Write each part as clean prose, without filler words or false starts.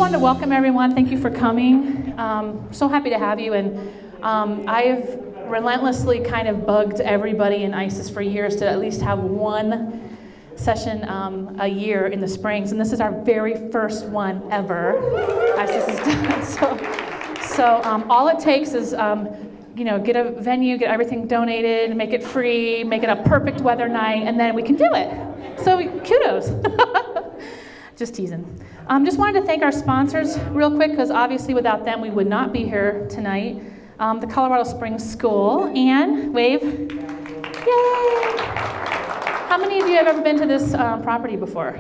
wanted to welcome everyone. Thank you for coming. So happy to have you. And I've relentlessly kind of bugged everybody in ISIS for years to at least have one session a year in the springs. And this is our very first one ever ISIS has done. So all it takes is get a venue, get everything donated, make it free, make it a perfect weather night, and then we can do it. So kudos. Just teasing. Just wanted to thank our sponsors real quick, because obviously without them we would not be here tonight. The Colorado Springs School, and wave. Yay! How many of you have ever been to this property before?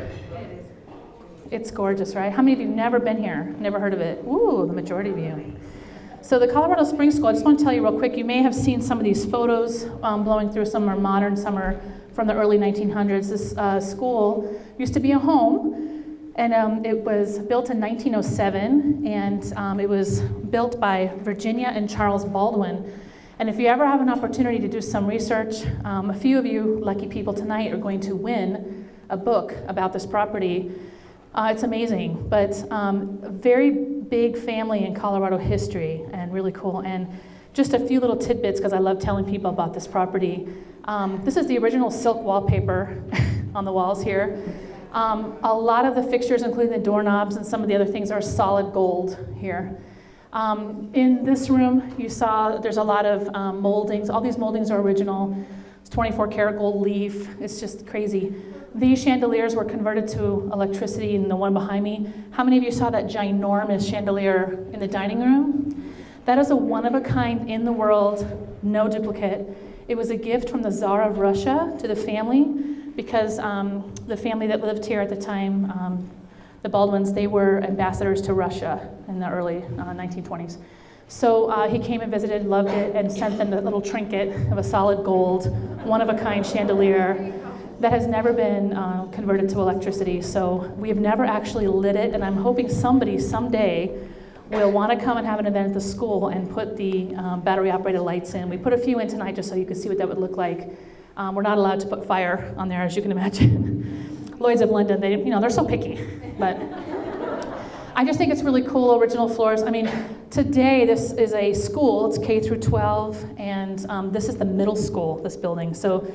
It's gorgeous, right? How many of you have never been here? Never heard of it? Ooh, the majority of you. So the Colorado Springs School, I just want to tell you real quick, you may have seen some of these photos blowing through. Some are modern, some are from the early 1900s. This school used to be a home, and it was built in 1907, and it was built by Virginia and Charles Baldwin. And if you ever have an opportunity to do some research, a few of you lucky people tonight are going to win a book about this property. It's amazing, but a very big family in Colorado history, and really cool. And just a few little tidbits, because I love telling people about this property. This is the original silk wallpaper on the walls here. A lot of the fixtures, including the doorknobs and some of the other things, are solid gold here. In this room, you saw there's a lot of moldings. All these moldings are original. It's 24 karat gold leaf. It's just crazy. These chandeliers were converted to electricity, and the one behind me. How many of you saw that ginormous chandelier in the dining room? That is a one-of-a-kind in the world, no duplicate. It was a gift from the Tsar of Russia to the family, because the family that lived here at the time, the Baldwins, they were ambassadors to Russia in the early 1920s. So he came and visited, loved it, and sent them the little trinket of a solid gold, one-of-a-kind chandelier that has never been converted to electricity. So we have never actually lit it, and I'm hoping somebody someday will want to come and have an event at the school and put the battery-operated lights in. We put a few in tonight just so you can see what that would look like. We're not allowed to put fire on there, as you can imagine. Lloyd's of London, they're so picky. But I just think it's really cool, original floors. I mean, today this is a school. It's K through 12, and this is the middle school, this building. So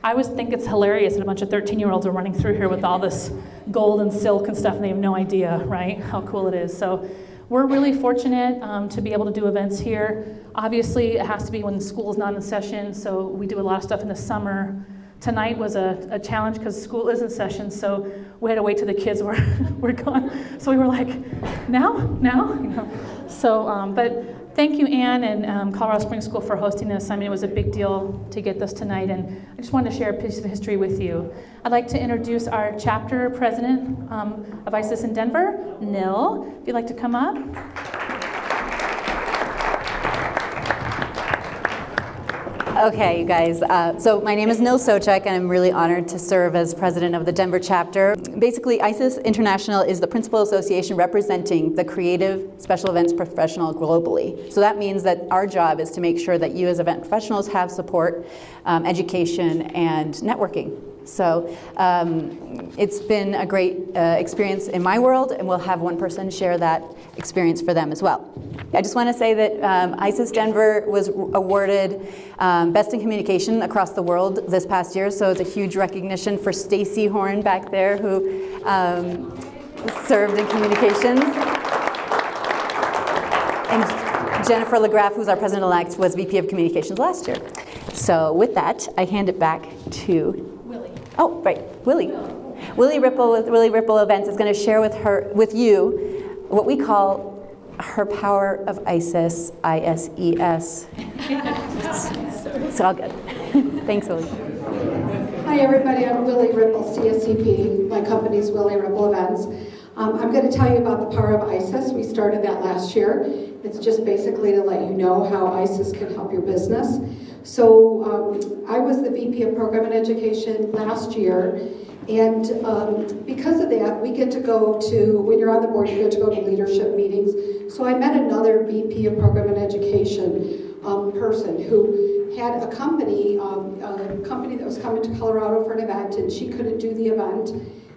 I always think it's hilarious that a bunch of 13-year-olds are running through here with all this gold and silk and stuff, and they have no idea, right, how cool it is. So we're really fortunate to be able to do events here. Obviously, it has to be when school is not in session, so we do a lot of stuff in the summer. Tonight was a challenge because school is in session, so we had to wait till the kids were gone. So we were like, now? So, but thank you, Ann and Colorado Springs School, for hosting this. I mean, it was a big deal to get this tonight, and I just wanted to share a piece of history with you. I'd like to introduce our chapter president of ISIS in Denver, Nil. If you'd like to come up. Okay, you guys. So my name is Nil Sochek, and I'm really honored to serve as president of the Denver chapter. Basically, ISIS International is the principal association representing the creative special events professional globally. So that means that our job is to make sure that you as event professionals have support, education, and networking. So it's been a great experience in my world, and we'll have one person share that experience for them as well. I just want to say that ISIS Denver was awarded Best in Communication across the world this past year, so it's a huge recognition for Stacy Horn back there, who served in communications. And Jennifer LaGraff, who's our president-elect, was VP of Communications last year. So with that, I hand it back to Oh, right, Willie. Willie Ripple with Willie Ripple Events is going to share with you what we call her power of ISIS, ISES. It's all good. Thanks, Willie. Hi, everybody. I'm Willie Ripple, CSCP. My company's Willie Ripple Events. I'm going to tell you about the power of ISIS. We started that last year. It's just basically to let you know how ISIS can help your business. So I was the VP of Program and Education last year, and because of that, we get to go to, when you're on the board, you get to go to leadership meetings. So I met another VP of Program and Education person who had a company that was coming to Colorado for an event, and she couldn't do the event.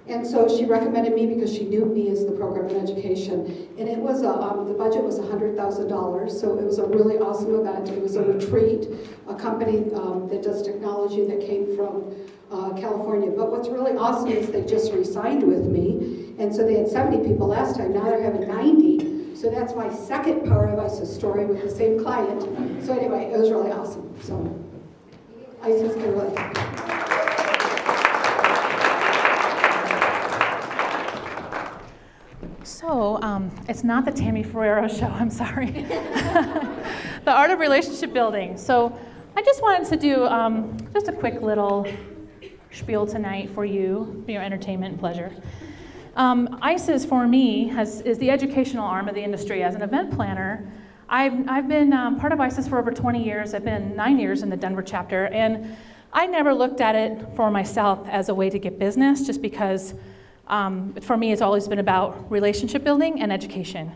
And so she recommended me because she knew me as the program in education. And it was the budget was $100,000, so it was a really awesome event. It was a retreat, a company that does technology that came from California. But what's really awesome is they just re-signed with me. And so they had 70 people last time, now they're having 90. So that's my second Power of ISIS story with the same client. So anyway, it was really awesome. So ISIS can really help. So, it's not the Tami Forero show, I'm sorry. The Art of Relationship Building. So, I just wanted to do just a quick little spiel tonight for you, for your entertainment and pleasure. ISIS, for me, is the educational arm of the industry. As an event planner, I've been part of ISIS for over 20 years. I've been 9 years in the Denver chapter, and I never looked at it for myself as a way to get business, just because for me, it's always been about relationship building and education.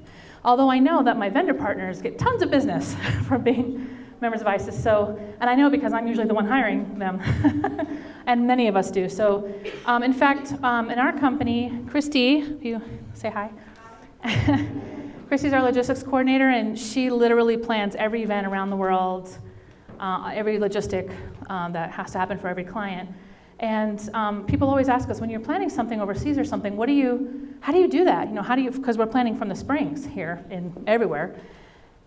Although I know that my vendor partners get tons of business from being members of ISIS. So, and I know because I'm usually the one hiring them, and many of us do. So, in fact, in our company, Christy, if you say hi. Christy's our logistics coordinator, and she literally plans every event around the world, every logistic that has to happen for every client. And people always ask us, when you're planning something overseas or something, how do you do that? You know, because we're planning from the springs here and everywhere.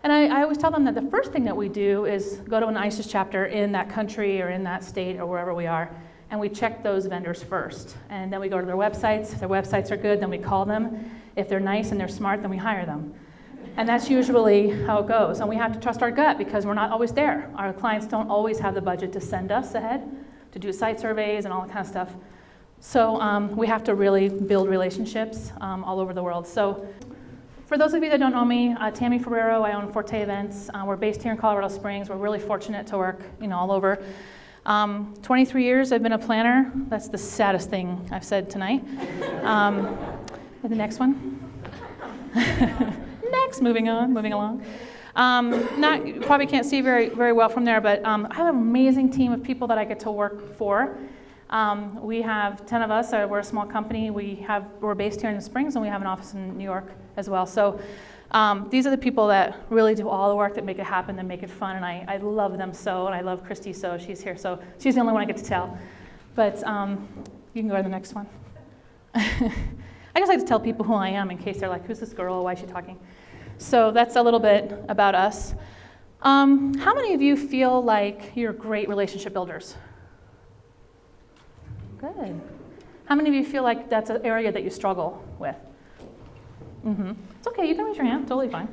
And I always tell them that the first thing that we do is go to an ISIS chapter in that country or in that state or wherever we are, and we check those vendors first. And then we go to their websites. If their websites are good, then we call them. If they're nice and they're smart, then we hire them. And that's usually how it goes. And we have to trust our gut because we're not always there. Our clients don't always have the budget to send us ahead to do site surveys and all that kind of stuff. So we have to really build relationships all over the world. So for those of you that don't know me, Tami Forero, I own Forte Events. We're based here in Colorado Springs. We're really fortunate to work, all over. 23 years I've been a planner. That's the saddest thing I've said tonight. The next one. Next, moving along. You probably can't see very, very well from there, but I have an amazing team of people that I get to work for. We have 10 of us. We're a small company. We're based here in the Springs, and we have an office in New York as well. So these are the people that really do all the work that make it happen, that make it fun, and I love them so, and I love Christy so. She's here, so she's the only one I get to tell. But you can go to the next one. I just like to tell people who I am in case they're like, who's this girl? Why is she talking? So that's a little bit about us. How many of you feel like you're great relationship builders? Good. How many of you feel like that's an area that you struggle with? It's okay, you can raise your hand, totally fine.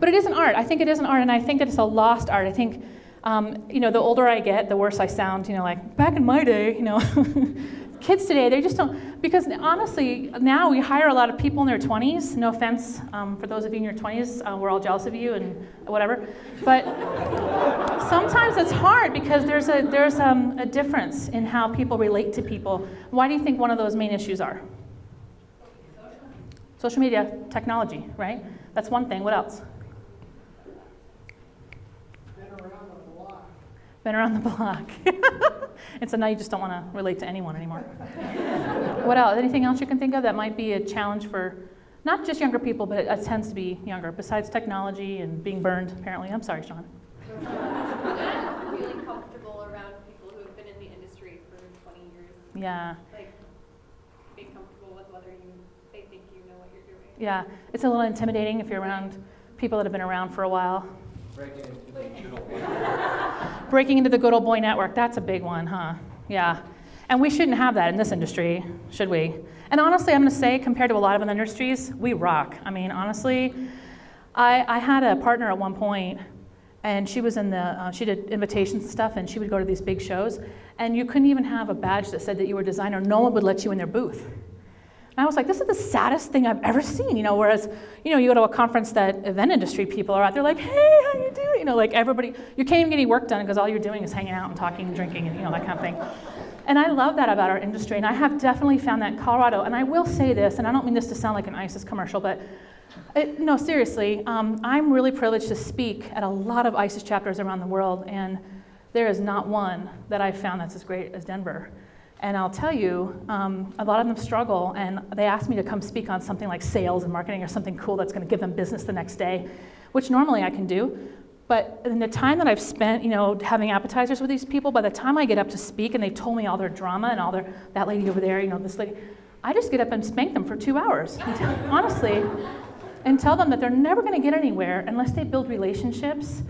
But it is an art. I think it is an art, and I think that it's a lost art. I think, the older I get, the worse I sound, like back in my day, kids today, they just don't, because honestly, now we hire a lot of people in their 20s. No offense for those of you in your 20s, we're all jealous of you and whatever. But sometimes it's hard because there's a difference in how people relate to people. Why do you think one of those main issues are? Social media, technology, right? That's one thing. What else? Been around the block. And so now you just don't want to relate to anyone anymore. What else? Anything else you can think of that might be a challenge for not just younger people, but it tends to be younger, besides technology and being burned, apparently. I'm sorry, Sean. Feeling comfortable around people who have been in the industry for 20 years. Yeah. Like, being comfortable with whether they think you know what you're doing. Yeah, it's a little intimidating if you're around people that have been around for a while. Breaking into the good old boy network, that's a big one, huh? Yeah. And we shouldn't have that in this industry, should we? And honestly, I'm going to say, compared to a lot of other industries, we rock. I mean, honestly, I had a partner at one point, and she was in she did invitations and stuff, and she would go to these big shows, and you couldn't even have a badge that said that you were a designer. No one would let you in their booth. And I was like, this is the saddest thing I've ever seen, whereas, you go to a conference that event industry people are out there like, hey, how you doing? Like everybody, you can't even get any work done because all you're doing is hanging out and talking and drinking and, that kind of thing. And I love that about our industry, and I have definitely found that in Colorado. And I will say this, and I don't mean this to sound like an ISIS commercial, but no, seriously, I'm really privileged to speak at a lot of ISIS chapters around the world, and there is not one that I've found that's as great as Denver. And I'll tell you, a lot of them struggle, and they ask me to come speak on something like sales and marketing or something cool that's going to give them business the next day, which normally I can do. But in the time that I've spent, having appetizers with these people, by the time I get up to speak and they told me all their drama and all that lady over there, this lady, I just get up and spank them for 2 hours, honestly, and tell them that they're never going to get anywhere unless they build relationships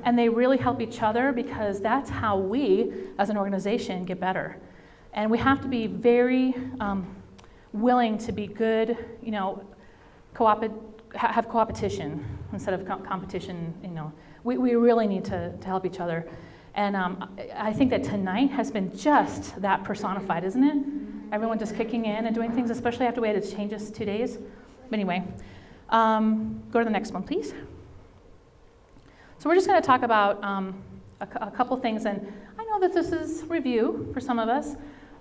and they really help each other, because that's how we, as an organization, get better. And we have to be very willing to be good, have co-opetition instead of competition. We really need to help each other. And I think that tonight has been just that personified, isn't it? Everyone just kicking in and doing things, especially after we had to change this 2 days. But anyway, go to the next one, please. So we're just going to talk about a couple things, and I know that this is review for some of us,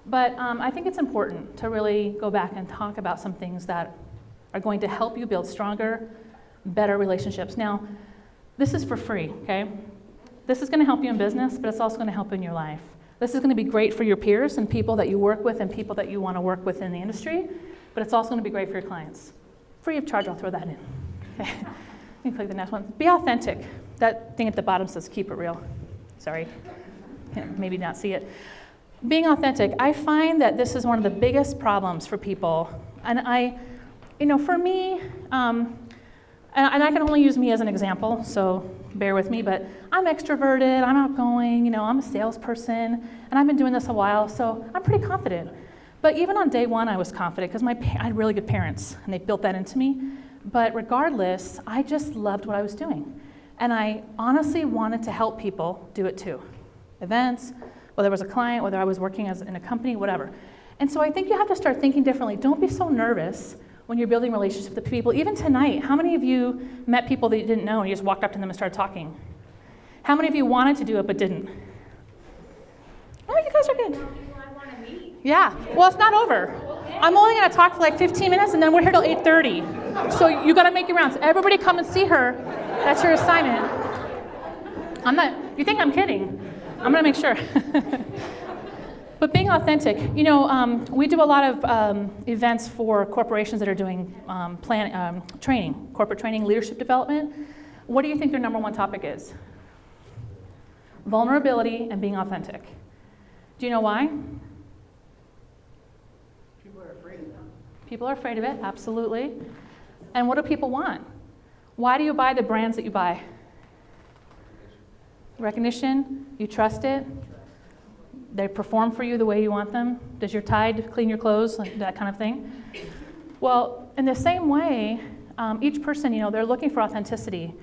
but I think it's important to really go back and talk about some things that are going to help you build stronger, better relationships. Now, this is for free, okay? This is going to help you in business, but it's also going to help in your life. This is going to be great for your peers and people that you work with and people that you want to work with in the industry, but it's also going to be great for your clients. Free of charge, I'll throw that in. Okay. You can click the next one. Be authentic. That thing at the bottom says keep it real. Sorry, can't maybe not see it. Being authentic, I find that this is one of the biggest problems for people. And for me, and I can only use me as an example, so bear with me, but I'm extroverted, I'm outgoing, I'm a salesperson, and I've been doing this a while, so I'm pretty confident. But even on day one, I was confident because I had really good parents, and they built that into me. But regardless, I just loved what I was doing. And I honestly wanted to help people do it too. Events, whether it was a client, whether I was working in a company, whatever. And so I think you have to start thinking differently. Don't be so nervous when you're building relationships with people. Even tonight, how many of you met people that you didn't know and you just walked up to them and started talking? How many of you wanted to do it but didn't? Oh, you guys are good. Yeah, well, it's not over. I'm only going to talk for like 15 minutes, and then we're here till 8:30. So you got to make your rounds. Everybody come and see her. That's your assignment. You think I'm kidding? I'm going to make sure. But being authentic, we do a lot of events for corporations that are doing training, corporate training, leadership development. What do you think their number one topic is? Vulnerability and being authentic. Do you know why? People are afraid of it, absolutely. And what do people want? Why do you buy the brands that you buy? Recognition, you trust it, they perform for you the way you want them. Does your tide clean your clothes, like that kind of thing? Well, in the same way, each person, they're looking for authenticity.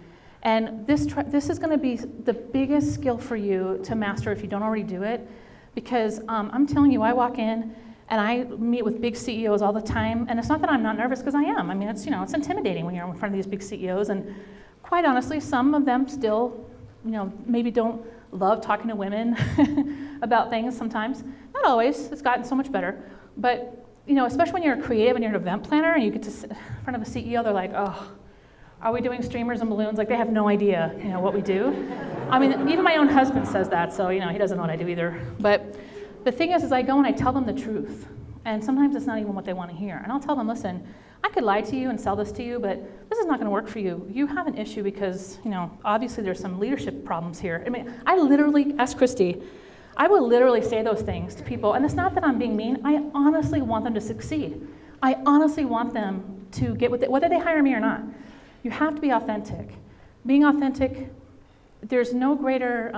And this is going to be the biggest skill for you to master if you don't already do it. Because I'm telling you, I walk in and I meet with big CEOs all the time, and it's not that I'm not nervous, because I am. I mean, it's it's intimidating when you're in front of these big CEOs, and quite honestly, some of them still, maybe don't love talking to women about things sometimes. Not always. It's gotten so much better, but especially when you're a creative and you're an event planner and you get to sit in front of a CEO, they're like, oh, are we doing streamers and balloons? Like, they have no idea, what we do. I mean, even my own husband says that, so he doesn't know what I do either. But the thing is I go and I tell them the truth. And sometimes it's not even what they want to hear. And I'll tell them, listen, I could lie to you and sell this to you, but this is not going to work for you. You have an issue because, obviously there's some leadership problems here. I mean, I literally, ask Christy, I will literally say those things to people. And it's not that I'm being mean. I honestly want them to succeed. I honestly want them to get with it, whether they hire me or not. You have to be authentic. Being authentic, there's no greater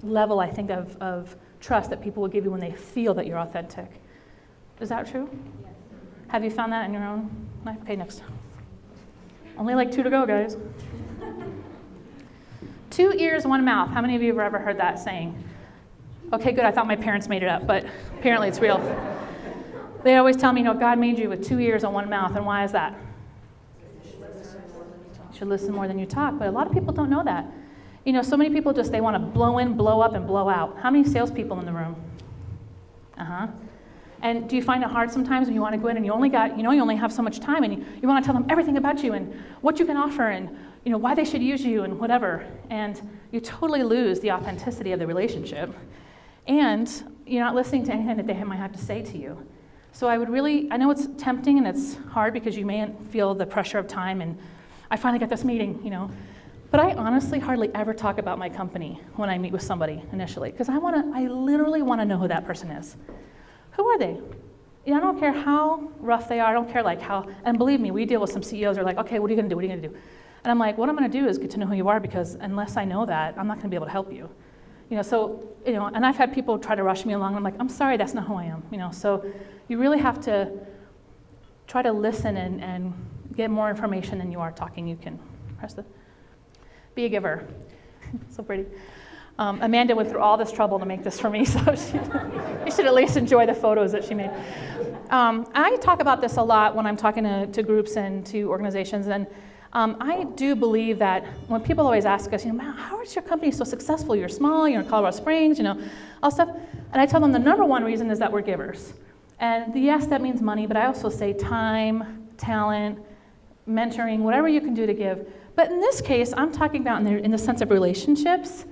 level, I think, of trust that people will give you when they feel that you're authentic. Is that true? Yes. Have you found that in your own life? Okay, next. Only like 2 to go, guys. 2 ears, 1 mouth. How many of you have ever heard that saying? Okay, good. I thought my parents made it up, but apparently it's real. They always tell me, God made you with 2 ears and 1 mouth, and why is that? You should listen more than you talk, but a lot of people don't know that. So many people they want to blow in, blow up, and blow out. How many salespeople in the room? And do you find it hard sometimes when you want to go in and you only have so much time, and you want to tell them everything about you and what you can offer and why they should use you and whatever, and you totally lose the authenticity of the relationship. And you're not listening to anything that they might have to say to you. So I know it's tempting and it's hard because you may feel the pressure of time and I finally got this meeting, But I honestly hardly ever talk about my company when I meet with somebody initially, because I literally want to know who that person is. Who are they? I don't care how rough they are, I don't care and believe me, we deal with some CEOs who are like, okay, what are you gonna do, what are you gonna do? And I'm like, what I'm gonna do is get to know who you are, because unless I know that, I'm not gonna be able to help you. And I've had people try to rush me along, and I'm like, I'm sorry, that's not who I am. So you really have to try to listen and get more information than you are talking. You can be a giver. So pretty. Amanda went through all this trouble to make this for me, so you should at least enjoy the photos that she made. I talk about this a lot when I'm talking to groups and to organizations, and I do believe that when people always ask us, how is your company so successful? You're small, you're in Colorado Springs, all stuff. And I tell them the number one reason is that we're givers. And yes, that means money, but I also say time, talent, mentoring, whatever you can do to give. But in this case, I'm talking about in the sense of relationships,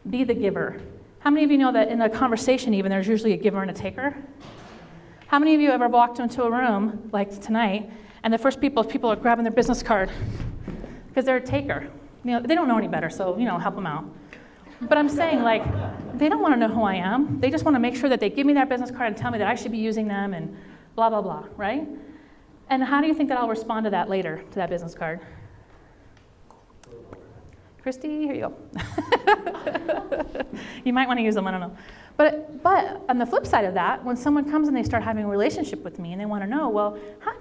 be the giver. How many of you know that in a conversation even, there's usually a giver and a taker? How many of you ever walked into a room, like tonight, and the first people are grabbing their business card because they're a taker? They don't know any better, so, help them out. But I'm saying, they don't want to know who I am. They just want to make sure that they give me that business card and tell me that I should be using them and blah, blah, blah, right? And how do you think that I'll respond to that later, to that business card? Christy, here you go. You might want to use them, I don't know. But on the flip side of that, when someone comes and they start having a relationship with me and they want to know, well, how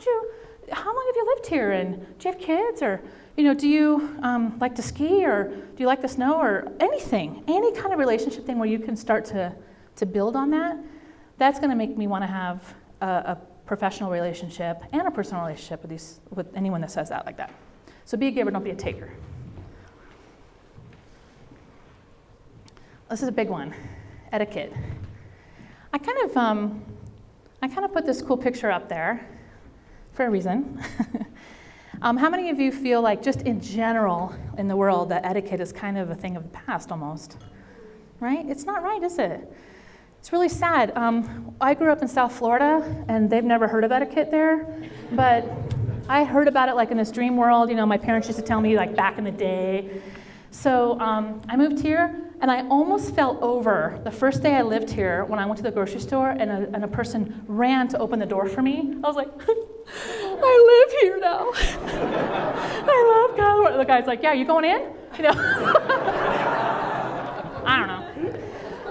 long have you lived here? And do you have kids? Or, do you like to ski? Or do you like the snow? Or anything, any kind of relationship thing where you can start to build on that, that's going to make me want to have a professional relationship and a personal relationship with anyone that says that like that. So be a giver, don't be a taker. This is a big one, etiquette. I kind of put this cool picture up there for a reason. How many of you feel like just in general in the world that etiquette is kind of a thing of the past almost, right? It's not right, is it? It's really sad. I grew up in South Florida, and they've never heard of etiquette there, but I heard about it like in this dream world. My parents used to tell me like back in the day. So I moved here, and I almost fell over the first day I lived here when I went to the grocery store, and a person ran to open the door for me. I was like, I live here now. I love Colorado. The guy's like, yeah, you going in? I don't know.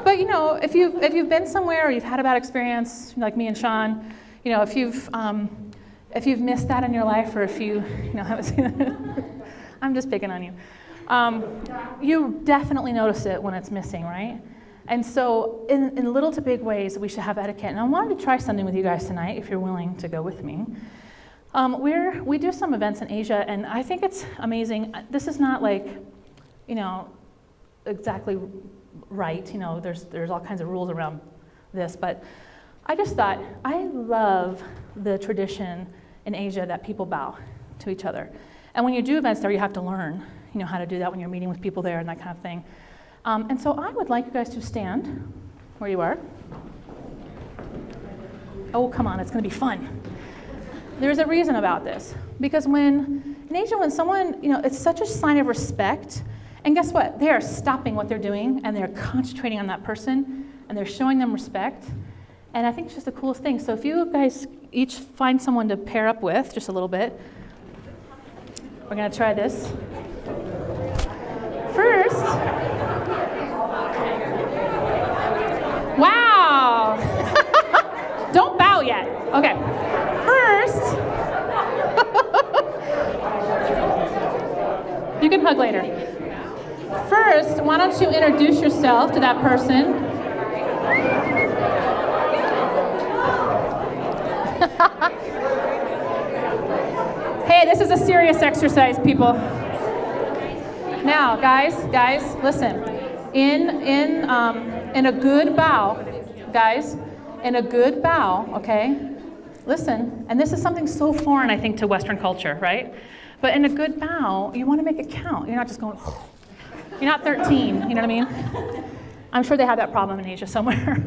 But if you've been somewhere or you've had a bad experience, like me and Sean, if you've missed that in your life, or if you haven't seen it, I'm just picking on you. You definitely notice it when it's missing, right? And so in little to big ways, we should have etiquette. And I wanted to try something with you guys tonight, if you're willing to go with me. We do some events in Asia, and I think it's amazing. This is not like, exactly right. There's all kinds of rules around this, but I just thought, I love the tradition in Asia that people bow to each other. And when you do events there, you have to learn how to do that when you're meeting with people there and that kind of thing. And so I would like you guys to stand where you are. Oh, come on, it's going to be fun. There's a reason about this. Because in Asia, when someone, it's such a sign of respect, and guess what? They are stopping what they're doing, and they're concentrating on that person, and they're showing them respect. And I think it's just the coolest thing. So if you guys each find someone to pair up with, just a little bit, we're going to try this. First, wow! Don't bow yet. Okay. First, you can hug later. First, why don't you introduce yourself to that person? Hey, this is a serious exercise, people. Now, guys, listen. In a good bow, guys, in a good bow, okay? Listen, and this is something so foreign, I think, to Western culture, right? But in a good bow, you want to make it count. You're not just going, you're not 13, you know what I mean? I'm sure they have that problem in Asia somewhere.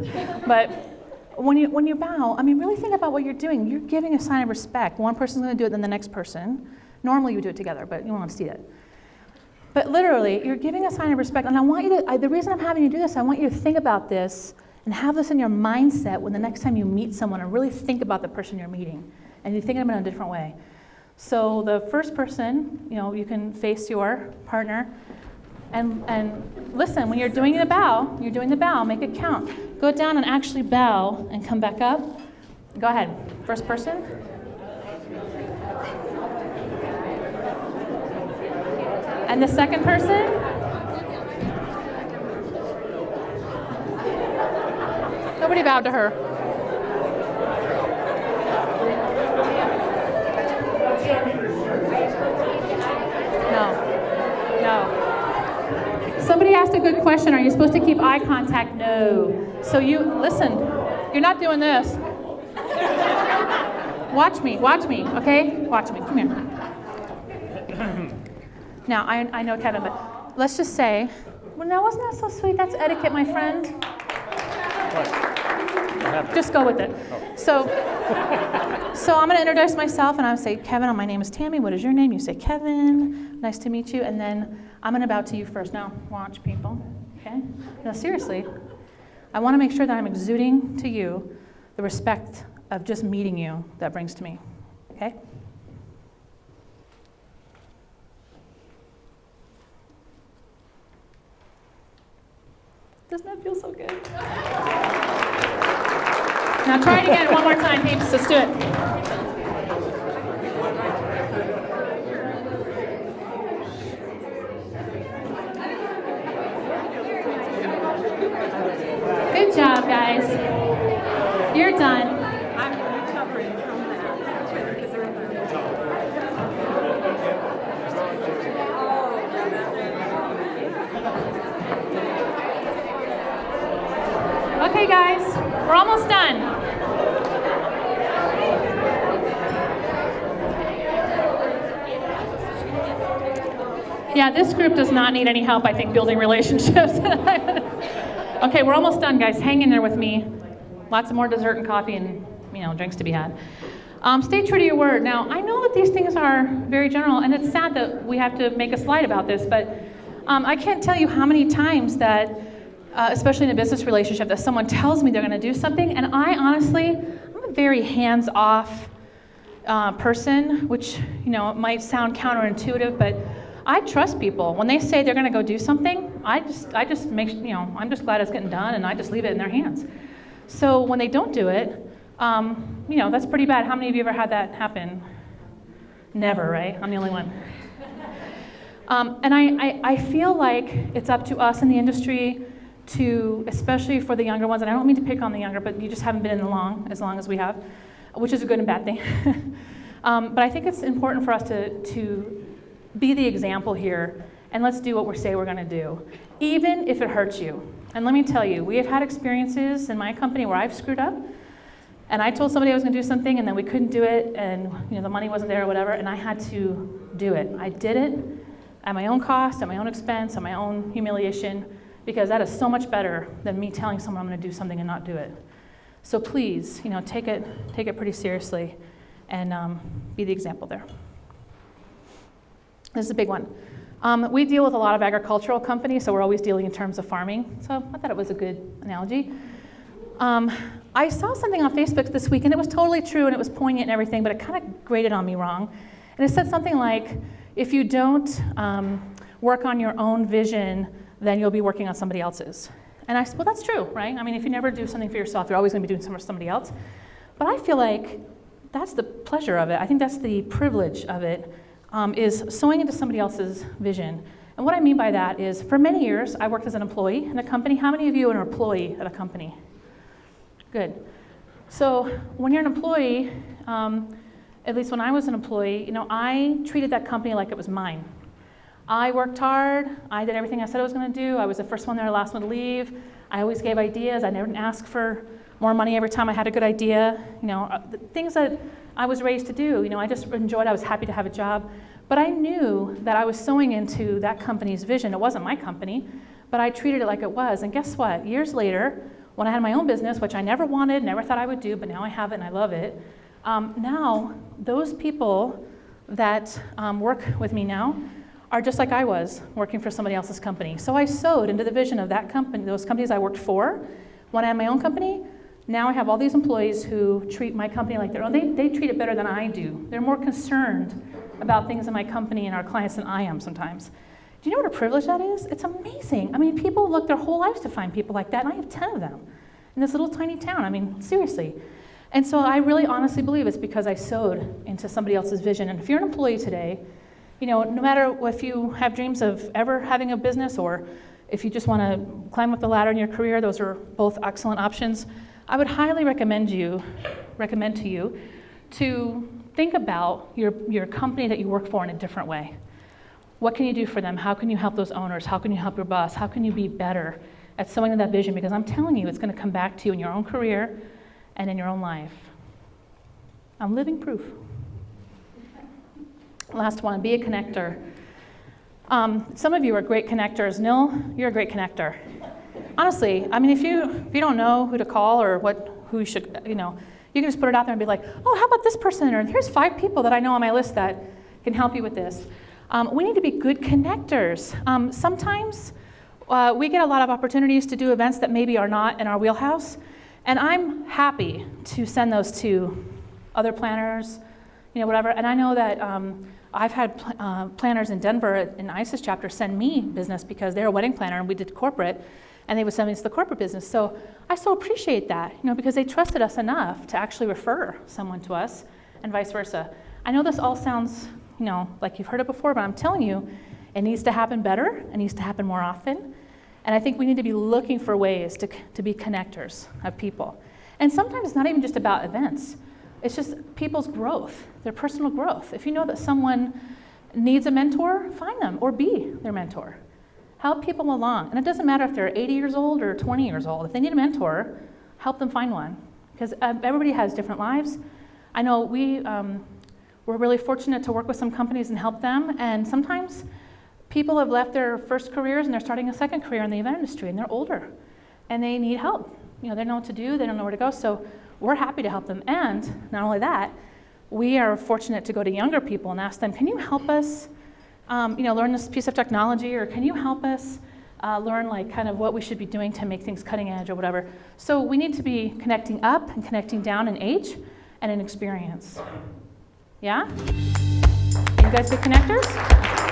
But when you bow, I mean, really think about what you're doing. You're giving a sign of respect. One person's going to do it, then the next person. Normally you do it together, but you won't see it. But literally, you're giving a sign of respect. And I want you to, the reason I'm having you do this, I want you to think about this and have this in your mindset when the next time you meet someone, and really think about the person you're meeting. And you think of them in a different way. So the first person, you can face your partner. And listen, when you're doing the bow, make it count. Go down and actually bow and come back up. Go ahead. First person. And the second person. Nobody bowed to her. No. Somebody asked a good question. Are you supposed to keep eye contact? No. So listen, you're not doing this. Watch me, okay? Watch me, come here. Now, I know Kevin, but let's just say, well, no, wasn't that so sweet? That's etiquette, my friend. What? Just go with it. Oh. So I'm going to introduce myself, and I'll say, Kevin, my name is Tami. What is your name? You say, Kevin. Nice to meet you. And then I'm going to bow to you first. Now, watch, people. Okay? Now, seriously, I want to make sure that I'm exuding to you the respect of just meeting you that brings to me. Okay? Doesn't that feel so good? Now try it again one more time, peeps. Let's do it. Good job, guys. You're done. I'm recovering from that. Because they're Okay, guys, we're almost done. Yeah, this group does not need any help, I think, building relationships. Okay, we're almost done, guys. Hang in there with me. Lots of more dessert and coffee and, drinks to be had. Stay true to your word. Now, I know that these things are very general, and it's sad that we have to make a slide about this, but I can't tell you how many times that, especially in a business relationship, that someone tells me they're going to do something, and I honestly, I'm a very hands-off person, which, it might sound counterintuitive, but I trust people. When they say they're going to go do something, I just make, I'm just glad it's getting done, and I just leave it in their hands. So when they don't do it, that's pretty bad. How many of you ever had that happen? Never, right? I'm the only one. And I feel like it's up to us in the industry to, especially for the younger ones, and I don't mean to pick on the younger, but you just haven't been in as long as we have, which is a good and bad thing. But I think it's important for us to be the example here, and let's do what we say we're going to do, even if it hurts you. And let me tell you, we have had experiences in my company where I've screwed up, and I told somebody I was going to do something, and then we couldn't do it, and the money wasn't there or whatever, and I had to do it. I did it at my own cost, at my own expense, at my own humiliation, because that is so much better than me telling someone I'm going to do something and not do it. So please, take it pretty seriously, and be the example there. This is a big one. We deal with a lot of agricultural companies, so we're always dealing in terms of farming. So I thought it was a good analogy. I saw something on Facebook this week, and it was totally true, and it was poignant and everything, but it kind of grated on me wrong. And it said something like, if you don't work on your own vision, then you'll be working on somebody else's. And I said, well, that's true, right? I mean, if you never do something for yourself, you're always going to be doing something for somebody else. But I feel like that's the pleasure of it. I think that's the privilege of it. Is sewing into somebody else's vision. And what I mean by that is, for many years, I worked as an employee in a company. How many of you are an employee at a company? Good. So when you're an employee, at least when I was an employee, I treated that company like it was mine. I worked hard. I did everything I said I was going to do. I was the first one there, last one to leave. I always gave ideas. I never asked for more money every time I had a good idea. The things that I was raised to do. I just enjoyed. I was happy to have a job. But I knew that I was sewing into that company's vision. It wasn't my company, but I treated it like it was. And guess what? Years later, when I had my own business, which I never wanted, never thought I would do, but now I have it and I love it, now those people that work with me now are just like I was working for somebody else's company. So I sewed into the vision of that company, those companies I worked for. When I had my own company, now I have all these employees who treat my company like their own. They treat it better than I do. They're more concerned about things in my company and our clients than I am sometimes. Do you know what a privilege that is? It's amazing. I mean, people look their whole lives to find people like that, and I have 10 of them in this little tiny town. I mean, seriously. And so I really honestly believe it's because I sewed into somebody else's vision. And if you're an employee today, you know, no matter if you have dreams of ever having a business or if you just want to climb up the ladder in your career, those are both excellent options. I would highly recommend to you to think about your company that you work for in a different way. What can you do for them? How can you help those owners? How can you help your boss? How can you be better at sewing in that vision? Because I'm telling you, it's going to come back to you in your own career and in your own life. I'm living proof. Last one, be a connector. Some of you are great connectors. Nil, you're a great connector. Honestly, I mean, if you don't know who to call or who you should, you know, you can just put it out there and be like, oh, how about this person? Or here's 5 people that I know on my list that can help you with this. We need to be good connectors. Sometimes we get a lot of opportunities to do events that maybe are not in our wheelhouse, and I'm happy to send those to other planners, you know, whatever. And I know that I've had planners in Denver in ISIS chapter send me business because they're a wedding planner and we did corporate, and they would send me to the corporate business. So I so appreciate that, you know, because they trusted us enough to actually refer someone to us and vice versa. I know this all sounds, you know, like you've heard it before, but I'm telling you, it needs to happen better, it needs to happen more often. And I think we need to be looking for ways to be connectors of people. And sometimes it's not even just about events. It's just people's growth, their personal growth. If you know that someone needs a mentor, find them or be their mentor. Help people along. And it doesn't matter if they're 80 years old or 20 years old. If they need a mentor, help them find one. Because everybody has different lives. I know we're really fortunate to work with some companies and help them. And sometimes people have left their first careers and they're starting a second career in the event industry and they're older. And they need help. You know, they don't know what to do, they don't know where to go. So we're happy to help them. And not only that, we are fortunate to go to younger people and ask them, can you help us learn this piece of technology, or can you help us learn like kind of what we should be doing to make things cutting edge or whatever. So we need to be connecting up and connecting down in age and in experience. Yeah? You guys good connectors?